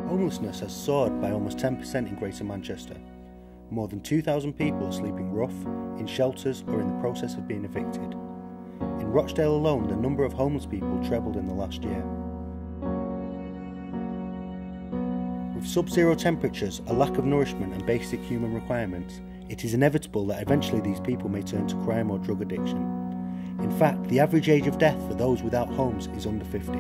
Homelessness has soared by almost 10% in Greater Manchester. More than 2,000 people are sleeping rough, in shelters or in the process of being evicted. In Rochdale alone, the number of homeless people trebled in the last year. With sub-zero temperatures, a lack of nourishment and basic human requirements, it is inevitable that eventually these people may turn to crime or drug addiction. In fact, the average age of death for those without homes is under 50.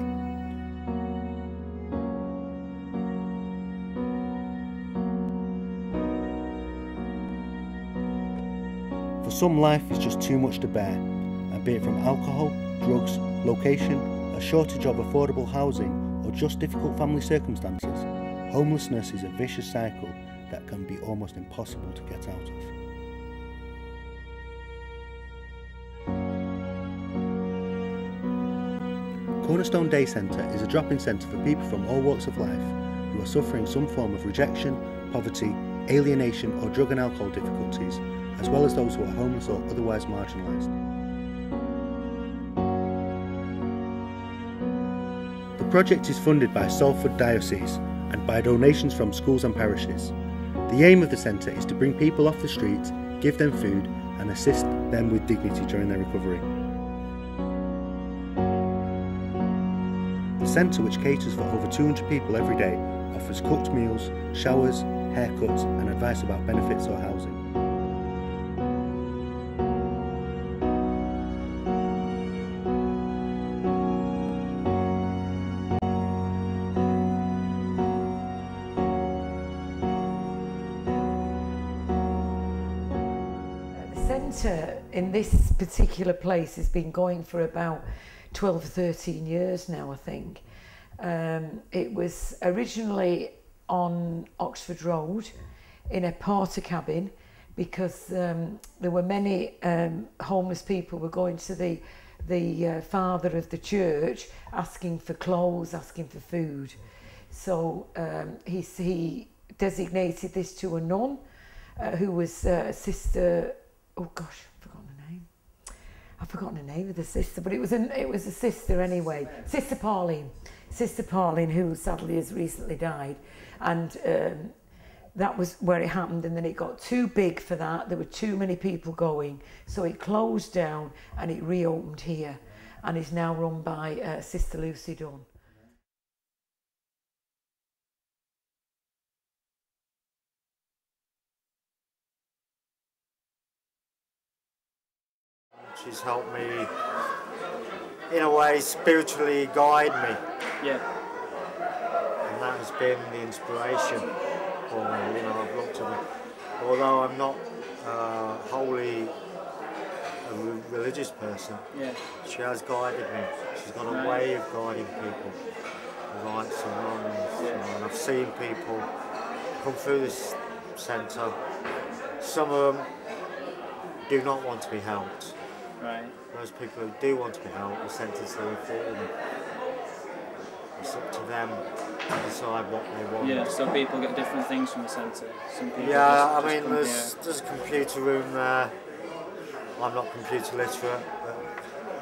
For some, life is just too much to bear, and be it from alcohol, drugs, location, a shortage of affordable housing, or just difficult family circumstances, homelessness is a vicious cycle that can be almost impossible to get out of. Cornerstone Day Centre is a drop-in centre for people from all walks of life who are suffering some form of rejection, poverty, alienation or drug and alcohol difficulties, as well as those who are homeless or otherwise marginalised. The project is funded by Salford Diocese and by donations from schools and parishes. The aim of the centre is to bring people off the streets, give them food and assist them with dignity during their recovery. The centre, which caters for over 200 people every day, offers cooked meals, showers, haircuts and advice about benefits or housing. The centre in this particular place has been going for about 12 or 13 years now, I think. It was originally on Oxford Road in a porter cabin because there were many homeless people were going to the father of the church asking for clothes, asking for food. So he designated this to a nun who was a sister. Oh gosh, I've forgotten the name of the sister, but it was a sister anyway. Sister Pauline, who sadly has recently died, and that was where it happened. And then it got too big for that. There were too many people going, so it closed down and it reopened here, and is now run by Sister Lucy Dunn. She's helped me, in a way, spiritually guide me. Yeah. And that has been the inspiration for me. You know, I've looked at it. Although I'm not wholly a religious person, yeah, she has guided me. She's got a way of guiding people, rights and wrongs. Yeah. You know, and I've seen people come through this centre. Some of them do not want to be helped. Right. Those people who do want to be helped are sentenced to reform. It's up to them to decide what they want. Yeah, so people get different things from the centre. Some people I mean, there's a computer room there. I'm not computer literate, but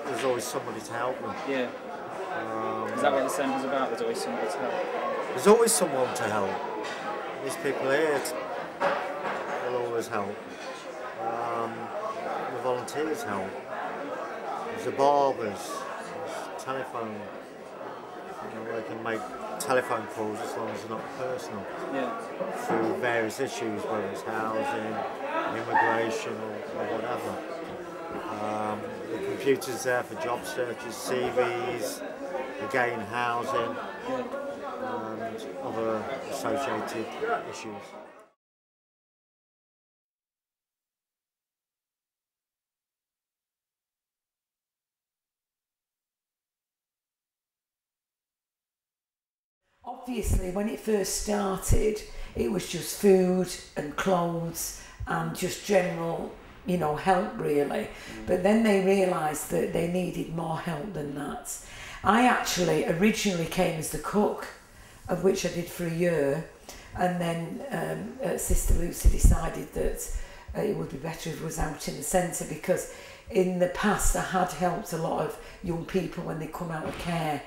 there's always somebody to help them. Yeah. Is that what the centre's about? There's always somebody to help? There's always someone to help. These people here will always help. The volunteers help. There's the barbers, there's telephone. You know, they can make telephone calls as long as they're not personal. Yeah. Through various issues, whether it's housing, immigration, or whatever. The computer's there for job searches, CVs, again housing, and other associated issues. Obviously, when it first started, it was just food and clothes and just general, you know, help really. But then they realised that they needed more help than that. I actually originally came as the cook, of which I did for a year, and then Sister Lucy decided that it would be better if I was out in the centre, because in the past I had helped a lot of young people when they come out of care.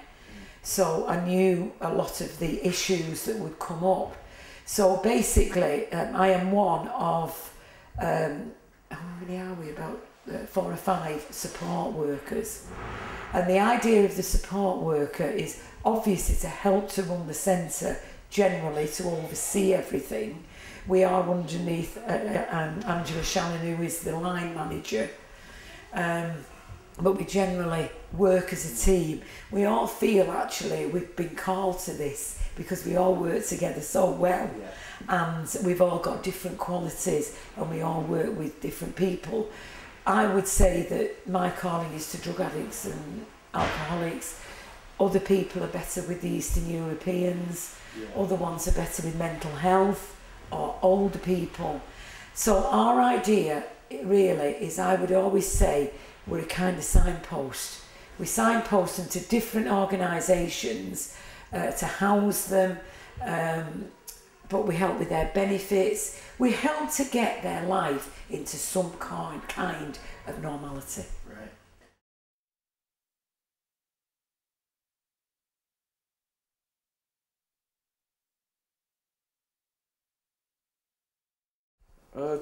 So I knew a lot of the issues that would come up. So basically, I am one of, how many are we, about 4 or 5 support workers. And the idea of the support worker is obviously to help to run the centre generally, to oversee everything. We are underneath Angela Shannon, who is the line manager. But we generally work as a team. We all feel actually we've been called to this because we all work together so well, and we've all got different qualities and we all work with different people. I would say that my calling is to drug addicts and alcoholics. Other people are better with the Eastern Europeans, other ones are better with mental health or older people. So our idea really is, I would always say, we're a kind of signpost. We signpost them to different organisations to house them, but we help with their benefits. We help to get their life into some kind of normality. Right.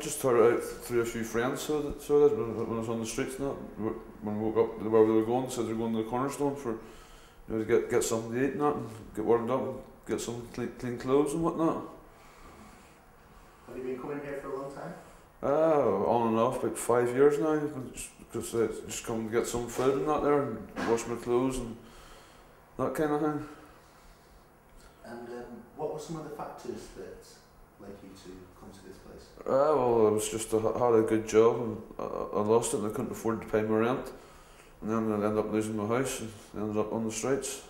Just heard it out through a few friends, so that when I was on the streets and that, when I woke up where we were going, said they were going to the Cornerstone for, you know, to get something to eat and that, and get warmed up, and get some clean clothes and whatnot. Have you been coming here for a long time? On and off, about 5 years now, because I just come to get some food and that there, and wash my clothes and that kind of thing. And what were some of the factors that led you to come to this place? Well, I was just, I had a good job and I lost it and I couldn't afford to pay my rent. And then I ended up losing my house and ended up on the streets.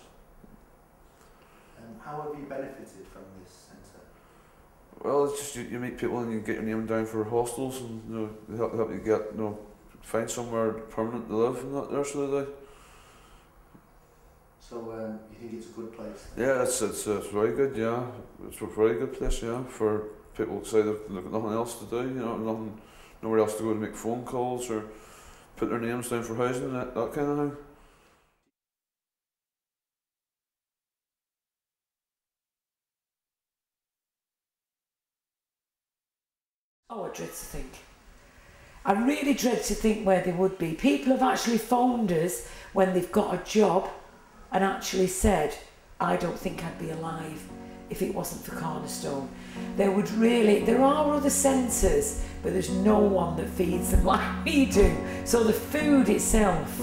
And how have you benefited from this centre? Well, it's just you meet people and you get your name down for hostels, and you know, they help you get, you know, find somewhere permanent to live and that there, so they. So you think it's a good place? Yeah, it's very good. Yeah, it's a very good place. Yeah, for people to say they've got nothing else to do. You know, nowhere else to go to make phone calls or put their names down for housing, that kind of thing. Oh, I dread to think. I really dread to think where they would be. People have actually phoned us when they've got a job and actually said, I don't think I'd be alive if it wasn't for Cornerstone. There are other centres, but there's no one that feeds them like we do. So the food itself,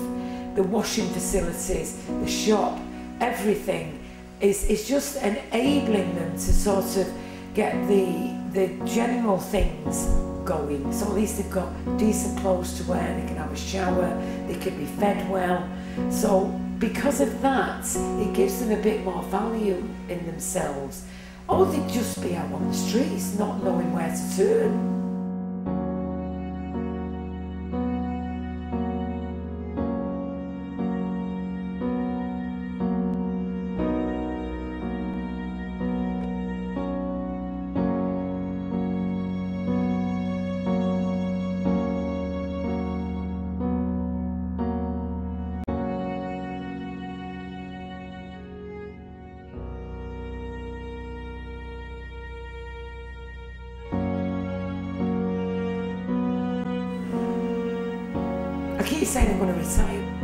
the washing facilities, the shop, everything is just enabling them to sort of get the general things going. So at least they've got decent clothes to wear, they can have a shower, they can be fed well. So because of that, it gives them a bit more value in themselves. Or they'd just be out on the streets, not knowing where to turn. I keep saying I'm going to retire.